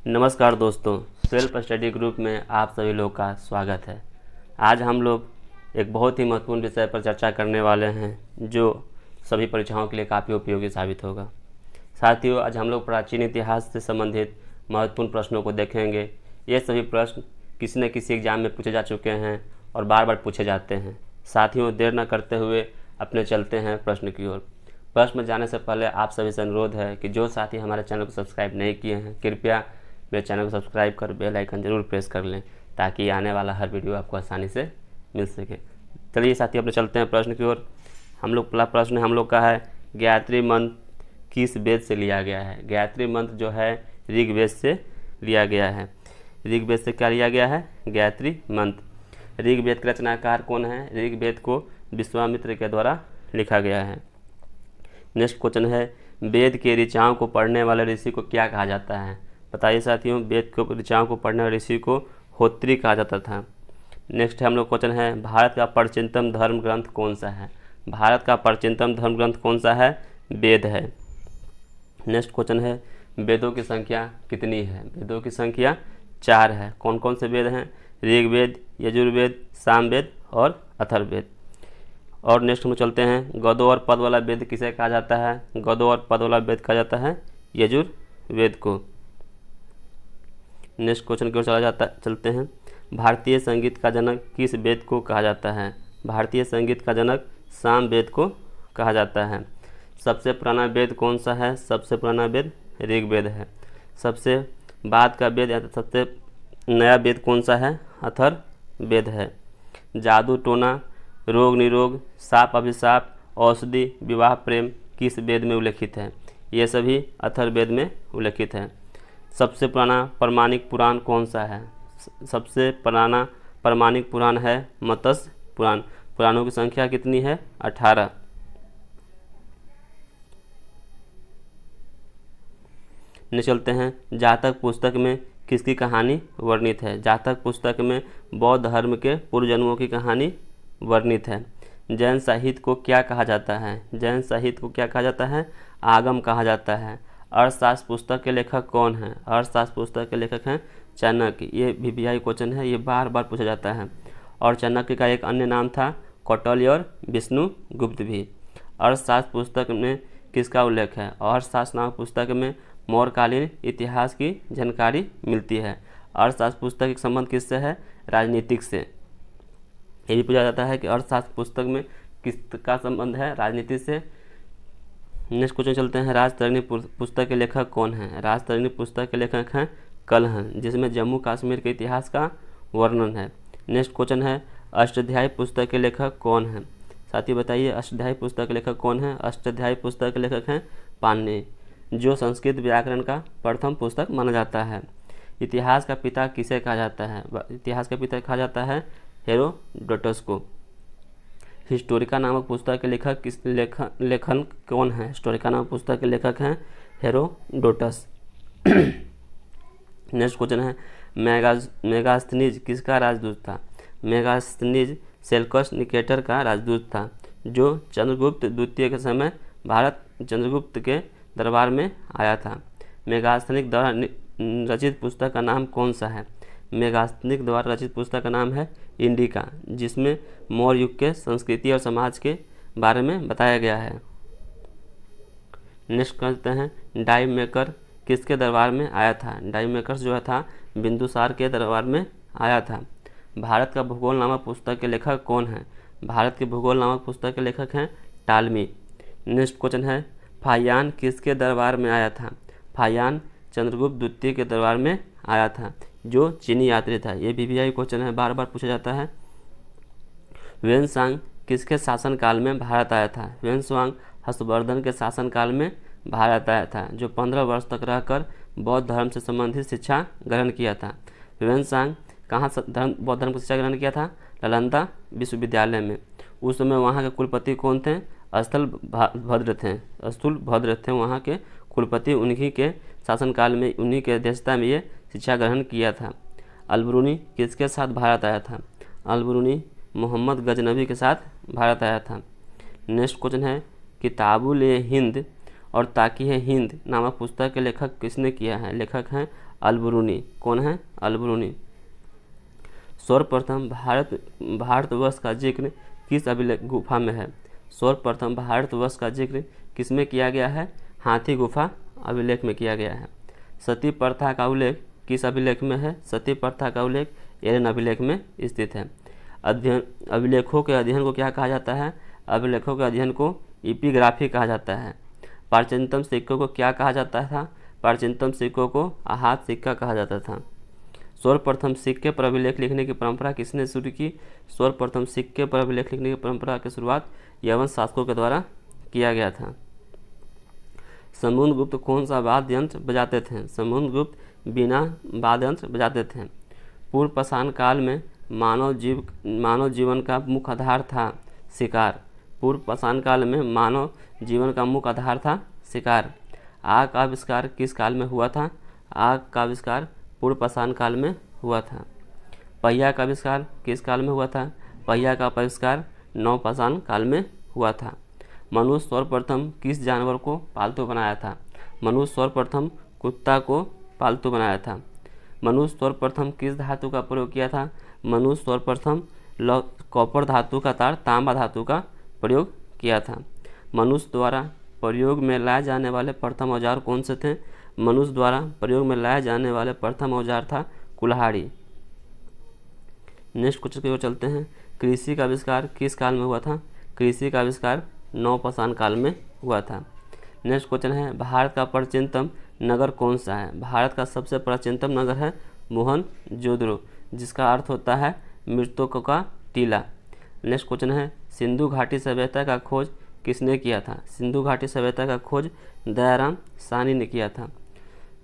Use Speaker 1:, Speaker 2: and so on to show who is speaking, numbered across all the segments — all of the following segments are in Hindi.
Speaker 1: नमस्कार दोस्तों, सेल्फ स्टडी ग्रुप में आप सभी लोग का स्वागत है। आज हम लोग एक बहुत ही महत्वपूर्ण विषय पर चर्चा करने वाले हैं जो सभी परीक्षाओं के लिए काफ़ी उपयोगी साबित होगा। साथियों, आज हम लोग प्राचीन इतिहास से संबंधित महत्वपूर्ण प्रश्नों को देखेंगे। ये सभी प्रश्न किसी न किसी एग्जाम में पूछे जा चुके हैं और बार बार पूछे जाते हैं। साथियों, देर न करते हुए अपने चलते हैं प्रश्न की ओर। प्रश्न में जाने से पहले आप सभी से अनुरोध है कि जो साथी हमारे चैनल को सब्सक्राइब नहीं किए हैं, कृपया मेरे चैनल को सब्सक्राइब कर बेल आइकन जरूर प्रेस कर लें ताकि आने वाला हर वीडियो आपको आसानी से मिल सके। चलिए साथी, अपने चलते हैं प्रश्न की ओर। पहला प्रश्न हम लोग का है, गायत्री मंत्र किस वेद से लिया गया है? गायत्री मंत्र जो है ऋग्वेद से लिया गया है। ऋग्वेद से क्या लिया गया है? गायत्री मंत्र। ऋग्वेद के रचनाकार कौन है? ऋग्वेद को विश्वामित्र के द्वारा लिखा गया है। नेक्स्ट क्वेश्चन है, वेद के ऋचाओं को पढ़ने वाले ऋषि को क्या कहा जाता है? बताइए साथियों, वेद के ऋचाओं को पढ़ने वाले ऋषि को होत्री कहा जाता था। नेक्स्ट हम लोग क्वेश्चन है, भारत का प्राचीनतम धर्म ग्रंथ कौन सा है? भारत का प्राचीनतम धर्म ग्रंथ कौन सा है? वेद है। नेक्स्ट क्वेश्चन है, वेदों की संख्या कितनी है? वेदों की संख्या 4 है। कौन कौन से वेद हैं? ऋग्वेद, यजुर्वेद, सामवेद और अथर्ववेद। और नेक्स्ट हम चलते हैं, गदों और पद वाला वेद किसे कहा जाता है? गदों और पद वाला वेद कहा जाता है यजुर्वेद को। नेक्स्ट क्वेश्चन की ओर चलते हैं, भारतीय संगीत का जनक किस वेद को कहा जाता है? भारतीय संगीत का जनक सामवेद को कहा जाता है। सबसे पुराना वेद कौन सा है? सबसे पुराना वेद ऋग्वेद है। सबसे बाद का वेद या सबसे नया वेद कौन सा है? अथर्ववेद है। जादू टोना, रोग निरोग, शाप अभिशाप, औषधि, विवाह प्रेम किस वेद में उल्लेखित है? ये सभी अथर्ववेद में उल्लेखित है। सबसे पुराना प्रमाणिक पुराण कौन सा है? सबसे पुराना प्रमाणिक पुराण है मत्स्य पुराण। पुराणों की संख्या कितनी है? 18। ने चलते हैं, जातक पुस्तक में किसकी कहानी वर्णित है? जातक पुस्तक में बौद्ध धर्म के पूर्व जन्मों की कहानी वर्णित है। जैन साहित्य को क्या कहा जाता है? जैन साहित्य को क्या कहा जाता है? आगम कहा जाता है। अर्थशास्त्र पुस्तक के लेखक कौन हैं? अर्थशास्त्र पुस्तक के लेखक हैं चाणक्य। ये VVI क्वेश्चन है, ये बार बार पूछा जाता है। और चाणक्य का एक अन्य नाम था कौटिल्य और विष्णुगुप्त भी। अर्थशास्त्र पुस्तक में किसका उल्लेख है? अर्थशास्त्र नामक पुस्तक में मौर्यकालीन इतिहास की जानकारी मिलती है। अर्थशास्त्र पुस्तक का संबंध किससे है? राजनीतिक से। ये भी पूछा जाता है कि अर्थशास्त्र पुस्तक में किसका संबंध है? राजनीति से। नेक्स्ट क्वेश्चन चलते हैं, राजतरणी पुस्तक के लेखक कौन हैं? राजतरणी पुस्तक के लेखक हैं कल्हण, जिसमें जम्मू कश्मीर के इतिहास का वर्णन है। नेक्स्ट क्वेश्चन है, अष्टाध्यायी पुस्तक के लेखक कौन हैं? साथी बताइए, अष्टाध्यायी पुस्तक के लेखक कौन हैं? अष्टाध्यायी पुस्तक के लेखक हैं पाणिनि, जो संस्कृत व्याकरण का प्रथम पुस्तक माना जाता है। इतिहास का पिता किसे कहा जाता है? इतिहास का पिता कहा जाता है हेरोडोटस को। हिस्टोरिका नामक पुस्तक के लेखक लेखन कौन है? हिस्टोरिका नामक पुस्तक के लेखक हैं हेरोडोटस। नेक्स्ट क्वेश्चन है, मेगास्थनीज किसका राजदूत था? मेगास्थनीज सेल्कस निकेटर का राजदूत था, जो चंद्रगुप्त द्वितीय के समय भारत चंद्रगुप्त के दरबार में आया था। मेगास्थनीक द्वारा रचित पुस्तक का नाम कौन सा है? मेगास्थनीक द्वारा रचित पुस्तक का नाम है इंडिका, जिसमें मौर्य युग के संस्कृति और समाज के बारे में बताया गया है। नेक्स्ट करते हैं, डाईमेकर किसके दरबार में आया था? डाईमेकर्स जो था बिंदुसार के दरबार में आया था। भारत का भूगोल नामक पुस्तक के लेखक कौन है? भारत के भूगोल नामक पुस्तक के लेखक हैं टालमी। नेक्स्ट क्वेश्चन है, फाहियान किसके दरबार में आया था? फाहियान चंद्रगुप्त द्वितीय के दरबार में आया था, जो चीनी यात्री था। ये VVI क्वेश्चन है, बार बार पूछा जाता है। वेनसांग किसके शासनकाल में भारत आया था? वेनसांग हर्षवर्धन के शासनकाल में भारत आया था, जो 15 वर्ष तक रहकर बौद्ध धर्म से संबंधित शिक्षा ग्रहण किया था। वेनसांग कहाँ बौद्ध धर्म की शिक्षा ग्रहण किया था? नालंदा विश्वविद्यालय में। उस समय वहाँ के कुलपति कौन थे? स्थूलभद्र थे वहाँ के कुलपति। उन्हीं के शासनकाल में, उन्हीं के अध्यक्षता में ये शिक्षा ग्रहण किया था। अलबरूनी किसके साथ भारत आया था? अलबरूनी मोहम्मद गजनबी के साथ भारत आया था। नेक्स्ट क्वेश्चन है, किताबुल हिंद और ताकी है हिंद नामक पुस्तक के लेखक किसने किया है? लेखक हैं अल-बिरूनी। कौन है? अल-बिरूनी। सर्वप्रथम भारतवर्ष का जिक्र किस अभिलेख गुफा में है? सर्वप्रथम भारतवर्ष का जिक्र किसमें किया गया है? हाथी गुफा अभिलेख में किया गया है। सती प्रथा का उल्लेख किस अभिलेख में है? सती प्रथा का उल्लेख एरेन अभिलेख में स्थित है। अभिलेखों के अध्ययन को क्या कहा जाता है? अभिलेखों के अध्ययन को एपिग्राफी कहा जाता है। प्राचीनतम सिक्कों को क्या कहा जाता था? प्राचीनतम सिक्कों को आहत सिक्का कहा जाता था। सर्वप्रथम सिक्के पर अभिलेख लिखने की परंपरा किसने शुरू की? सर्वप्रथम सिक्के पर अभिलेख लिखने की परंपरा की शुरुआत यवन शासकों के द्वारा किया गया था। समुद्रगुप्त कौन सा वाद्य यंत्र बजाते थे? समुद्रगुप्त बीना वाद्य यंत्र बजाते थे। पूर्व पाषाण काल में मानव जीवन का मुख्य आधार था शिकार। पूर्व पाषाण काल में मानव जीवन का मुख्य आधार था शिकार। आग का आविष्कार किस काल में हुआ था? आग का आविष्कार पूर्व पाषाण काल में हुआ था। पहिया का आविष्कार किस काल में हुआ था? पहिया का आविष्कार नवपाषाण काल में हुआ था। मनुष्य सर्वप्रथम किस जानवर को पालतू बनाया था? मनुष्य सर्वप्रथम कुत्ता को पालतू बनाया था। मनुष्य सर्वप्रथम किस धातु का प्रयोग किया था? मनुष्य सर्वप्रथम कॉपर धातु का तार तांबा धातु का प्रयोग किया था। मनुष्य द्वारा प्रयोग में लाए जाने वाले प्रथम औजार कौन से थे? मनुष्य द्वारा प्रयोग में लाए जाने वाले प्रथम औजार था कुल्हाड़ी। नेक्स्ट क्वेश्चन की ओर चलते हैं। कृषि का आविष्कार किस काल में हुआ था? कृषि का आविष्कार नवपाषाण काल में हुआ था। नेक्स्ट क्वेश्चन है, भारत का प्राचीनतम नगर कौन सा है? भारत का सबसे प्राचीनतम नगर है मोहनजोदड़ो, जिसका अर्थ होता है मृतकों का टीला। नेक्स्ट क्वेश्चन है, सिंधु घाटी सभ्यता का खोज किसने किया था? सिंधु घाटी सभ्यता का खोज दयाराम साहनी ने किया था।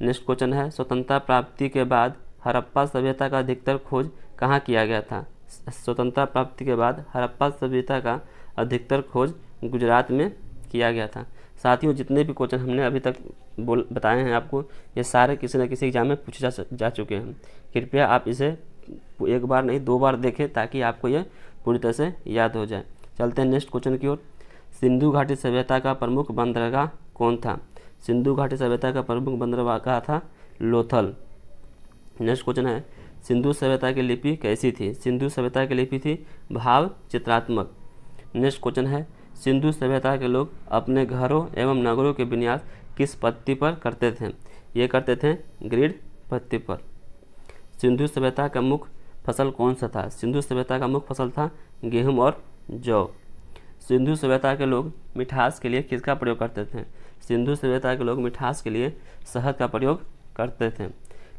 Speaker 1: नेक्स्ट क्वेश्चन है, स्वतंत्रता प्राप्ति के बाद हड़प्पा सभ्यता का अधिकतर खोज कहाँ किया गया था? स्वतंत्रता प्राप्ति के बाद हड़प्पा सभ्यता का अधिकतर खोज गुजरात में किया गया था। साथियों, जितने भी क्वेश्चन हमने अभी तक बताए हैं आपको, ये सारे किसी न किसी एग्जाम में पूछे जा चुके हैं। कृपया आप इसे एक बार नहीं 2 बार देखें ताकि आपको ये पूरी तरह से याद हो जाए। चलते हैं नेक्स्ट क्वेश्चन की ओर। सिंधु घाटी सभ्यता का प्रमुख बंदरगाह कौन था? सिंधु घाटी सभ्यता का प्रमुख बंदरगाह था लोथल। नेक्स्ट क्वेश्चन है, सिंधु सभ्यता की लिपि कैसी थी? सिंधु सभ्यता की लिपि थी भाव चित्रात्मक। नेक्स्ट क्वेश्चन है, सिंधु सभ्यता के लोग अपने घरों एवं नगरों के विन्यास किस पत्ती पर करते थे? ये करते थे ग्रिड पत्ती पर। सिंधु सभ्यता का मुख्य फसल कौन सा था? सिंधु सभ्यता का मुख्य फसल था गेहूं और जौ। सिंधु सभ्यता के लोग मिठास के लिए किसका प्रयोग करते थे? सिंधु सभ्यता के लोग मिठास के लिए शहद का प्रयोग करते थे।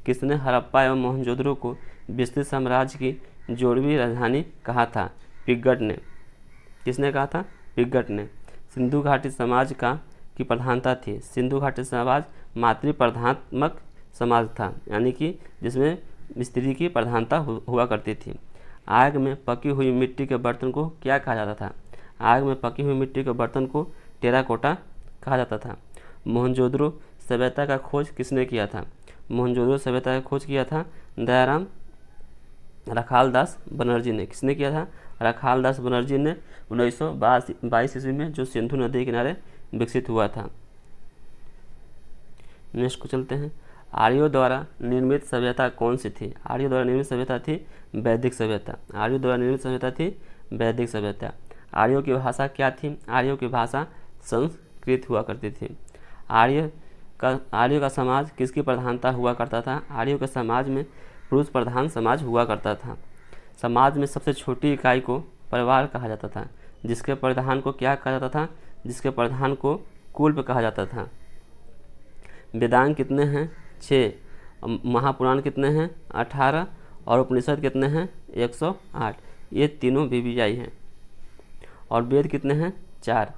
Speaker 1: किसने हड़प्पा एवं मोहनजोदड़ो को विस्तृत साम्राज्य की जोड़वी राजधानी कहा था? पिग्गट ने। किसने कहा था? पिग्गट ने। सिंधु घाटी समाज की प्रधानता थी। सिंधु घाटी समाज मातृप्रधानात्मक समाज था, यानी कि जिसमें स्त्री की प्रधानता हुआ करती थी। आग में पकी हुई मिट्टी के बर्तन को क्या कहा जाता था? आग में पकी हुई मिट्टी के बर्तन को टेराकोटा कहा जाता था। मोहनजोदड़ो सभ्यता का खोज किसने किया था? मोहनजोदड़ो सभ्यता का खोज किया था दयाराम रखालदास बनर्जी ने। किसने किया था? रखालदास बनर्जी ने 1922 ईस्वी में, जो सिंधु नदी के किनारे विकसित हुआ था। नेक्स्ट को चलते हैं। आर्यों द्वारा निर्मित सभ्यता कौन सी थी? आर्यों द्वारा निर्मित सभ्यता थी वैदिक सभ्यता। आर्यों द्वारा निर्मित सभ्यता थी वैदिक सभ्यता। आर्यों की भाषा क्या थी? आर्यों की भाषा संस्कृत हुआ करती थी। आर्यों का समाज किसकी प्रधानता हुआ करता था? आर्यों के समाज में पुरुष प्रधान समाज हुआ करता था। समाज में सबसे छोटी इकाई को परिवार कहा जाता था। जिसके प्रधान को क्या कहा जाता था? जिसके प्रधान को कुल कहा जाता था। वेदांग कितने हैं? 6। महापुराण कितने हैं? 18। और उपनिषद कितने हैं? 108। ये तीनों BBI हैं। और वेद कितने हैं? 4।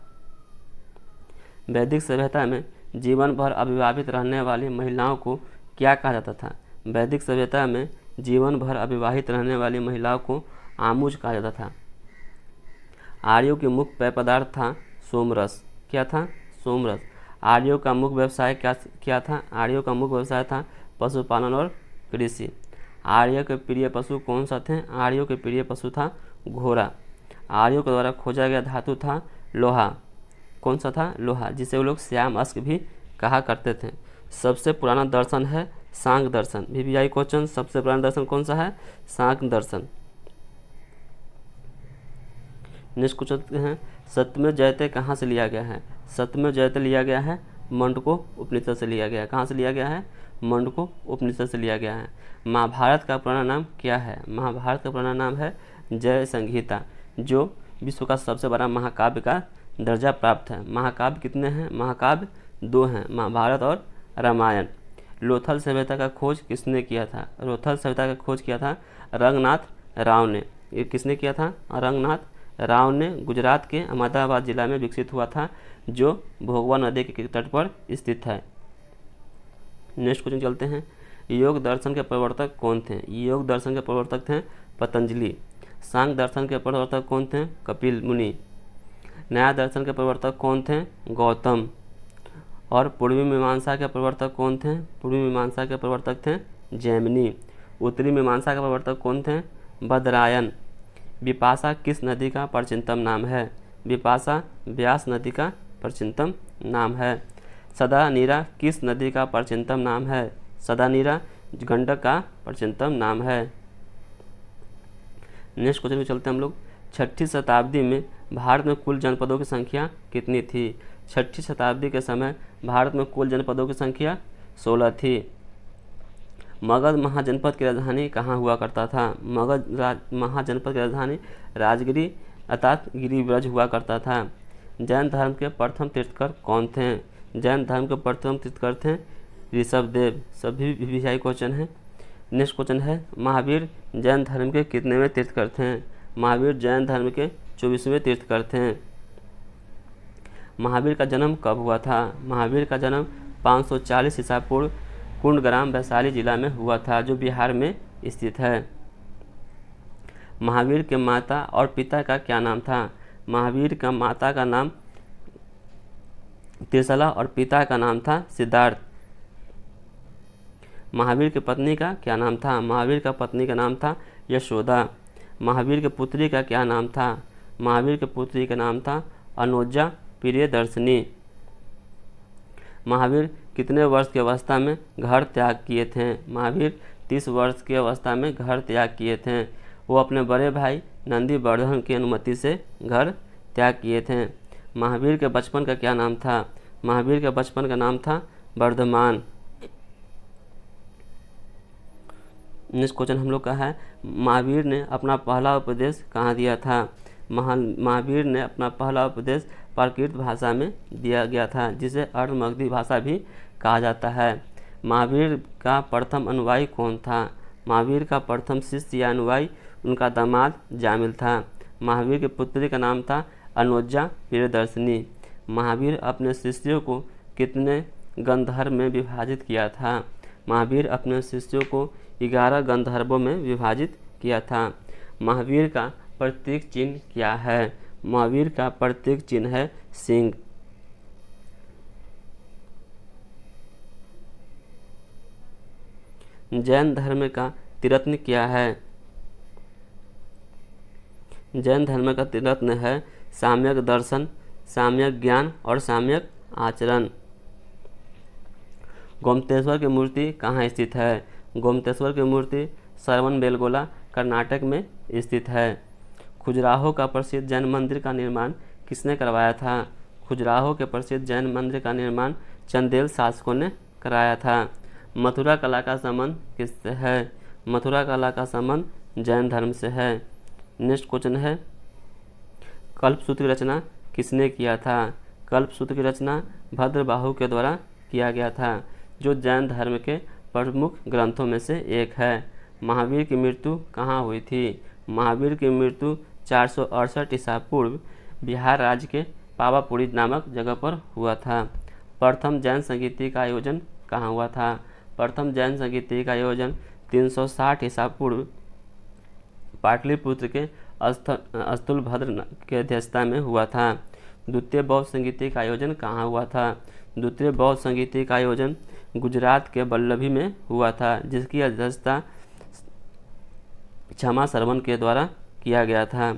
Speaker 1: वैदिक सभ्यता में जीवन भर अविवाहित रहने वाली महिलाओं को क्या कहा जाता था? वैदिक सभ्यता में जीवन भर अविवाहित रहने वाली महिलाओं को आमुज कहा जाता था। आर्यों के मुख्य पेय पदार्थ था सोमरस। क्या था? सोमरस। आर्यों का मुख्य व्यवसाय क्या था? आर्यों का मुख्य व्यवसाय था पशुपालन और कृषि। आर्यों के प्रिय पशु कौन सा थे? आर्यों के प्रिय पशु था घोड़ा। आर्यों के द्वारा खोजा गया धातु था लोहा। कौन सा था? लोहा, जिसे वो लोग श्याम अस्क भी कहा करते थे। सबसे पुराना दर्शन है सांख्य दर्शन। VVI क्वेश्चन, सबसे पुराना दर्शन कौन सा है? सांख्य दर्शन। नेक्स्ट क्वेश्चन है सत्यमेव जयते कहाँ से लिया गया है? सत्यमेव जयते लिया गया है मंडको उपनिषद से लिया गया है। कहाँ से लिया गया है? मंडको उपनिषद से लिया गया है। महाभारत का पुराना नाम क्या है? महाभारत का पुराना नाम है जय संहिता, जो विश्व का सबसे बड़ा महाकाव्य का दर्जा प्राप्त है। महाकाव्य कितने हैं? महाकाव्य 2 हैं, महाभारत और रामायण। लोथल सभ्यता का खोज किसने किया था? लोथल सभ्यता का खोज किया था रंगनाथ राव ने। ये किसने किया था? रंगनाथ राव ने। गुजरात के अहमदाबाद जिला में विकसित हुआ था, जो भोगवा नदी के तट पर स्थित है। नेक्स्ट क्वेश्चन चलते हैं, योग दर्शन के प्रवर्तक कौन थे? योग दर्शन के प्रवर्तक थे पतंजलि। सांख्य दर्शन के प्रवर्तक कौन थे? कपिल मुनि। न्याय दर्शन के प्रवर्तक कौन थे? गौतम। और पूर्वी मीमांसा के प्रवर्तक कौन थे? पूर्वी मीमांसा के प्रवर्तक थे जैमिनी। उत्तरी मीमांसा के प्रवर्तक कौन थे? बदरायन। विपाशा किस नदी का प्राचीनतम नाम है? विपाशा व्यास नदी का प्राचीनतम नाम है। सदानीरा किस नदी का प्राचीनतम नाम है? सदानीरा गंडक का प्राचीनतम नाम है। नेक्स्ट क्वेश्चन में चलते हैं हम लोग। 6ठी शताब्दी में भारत में कुल जनपदों की संख्या कितनी थी? 6ठी शताब्दी के समय भारत में कुल जनपदों की संख्या 16 थी। मगध महाजनपद की राजधानी कहाँ हुआ करता था? मगध महाजनपद की राजधानी राजगिरी अर्थात गिरिव्रज हुआ करता था। जैन धर्म के प्रथम तीर्थकर कौन थे? जैन धर्म के प्रथम तीर्थकर थे ऋषभदेव। सभी VVI क्वेश्चन है। नेक्स्ट क्वेश्चन है महावीर जैन धर्म के कितनेवें तीर्थकर थे? महावीर जैन धर्म के 24वें तीर्थकर थे। महावीर का जन्म कब हुआ था? महावीर का जन्म 540 ईसा पूर्व कुंडग्राम वैशाली जिला में हुआ था, जो बिहार में स्थित है। महावीर के माता और पिता का क्या नाम था? महावीर का माता का नाम त्रिशला और पिता का नाम था सिद्धार्थ। महावीर की पत्नी का क्या नाम था? महावीर का पत्नी का नाम था यशोदा। महावीर के पुत्री का क्या नाम था? महावीर के पुत्री का नाम था अनुजा प्रियदर्शनी। महावीर कितने वर्ष की अवस्था में घर त्याग किए थे? महावीर 30 वर्ष की अवस्था में घर त्याग किए थे। वो अपने बड़े भाई नंदीवर्धन की अनुमति से घर त्याग किए थे। महावीर के बचपन का क्या नाम था? महावीर के बचपन का नाम था वर्धमान। नेक्स्ट क्वेश्चन हम लोग का है महावीर ने अपना पहला उपदेश कहाँ दिया था? महावीर ने अपना पहला उपदेश प्राकृत भाषा में दिया गया था, जिसे अर्धमगधी भाषा भी कहा जाता है। महावीर का प्रथम अनुयायी कौन था? महावीर का प्रथम शिष्य या अनुयायी उनका दामाद जामिल था। महावीर की पुत्री का नाम था अनुजा प्रियदर्शनी। महावीर अपने शिष्यों को कितने गंधर्व में विभाजित किया था? महावीर अपने शिष्यों को 11 गंधर्वों में विभाजित किया था। महावीर का प्रतीक चिन्ह क्या है? महावीर का प्रतीक चिन्ह है सिंह। जैन धर्म का त्रिरत्न क्या है? जैन धर्म का त्रिरत्न है साम्यक दर्शन, साम्यक ज्ञान और साम्यक आचरण। गोमतेश्वर की मूर्ति कहाँ स्थित है? गोमतेश्वर की मूर्ति श्रवणबेलगोला कर्नाटक में स्थित है। खजुराहो का प्रसिद्ध जैन मंदिर का निर्माण किसने करवाया था? खजुराहो के प्रसिद्ध जैन मंदिर का निर्माण चंदेल शासकों ने कराया था। मथुरा कला का संबंध किससे है? मथुरा कला का संबंध जैन धर्म से है। नेक्स्ट क्वेश्चन है कल्पसूत्र की रचना किसने किया था? कल्पसूत्र की रचना भद्रबाहु के द्वारा किया गया था, जो जैन धर्म के प्रमुख ग्रंथों में से एक है। महावीर की मृत्यु कहाँ हुई थी? महावीर की मृत्यु 468 ईसा पूर्व बिहार राज्य के पावापुरी नामक जगह पर हुआ था। प्रथम जैन संगीति का आयोजन कहाँ हुआ था? प्रथम जैन संगीति का आयोजन 360 ईसा पूर्व पाटलिपुत्र के अस्तुलभद्र के अध्यक्षता में हुआ था। द्वितीय बौद्ध संगीति का आयोजन कहाँ हुआ था? द्वितीय बौद्ध संगीति का आयोजन गुजरात के वल्लभी में हुआ था, जिसकी अध्यक्षता क्षमा सरवन के द्वारा किया गया था।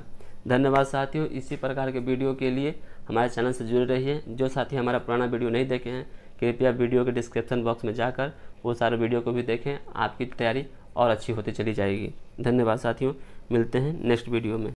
Speaker 1: धन्यवाद साथियों। इसी प्रकार के वीडियो के लिए हमारे चैनल से जुड़े रहिए। जो साथी हमारा पुराना वीडियो नहीं देखे हैं, कृपया वीडियो के डिस्क्रिप्शन बॉक्स में जाकर वो सारे वीडियो को भी देखें। आपकी तैयारी और अच्छी होती चली जाएगी। धन्यवाद साथियों, मिलते हैं नेक्स्ट वीडियो में।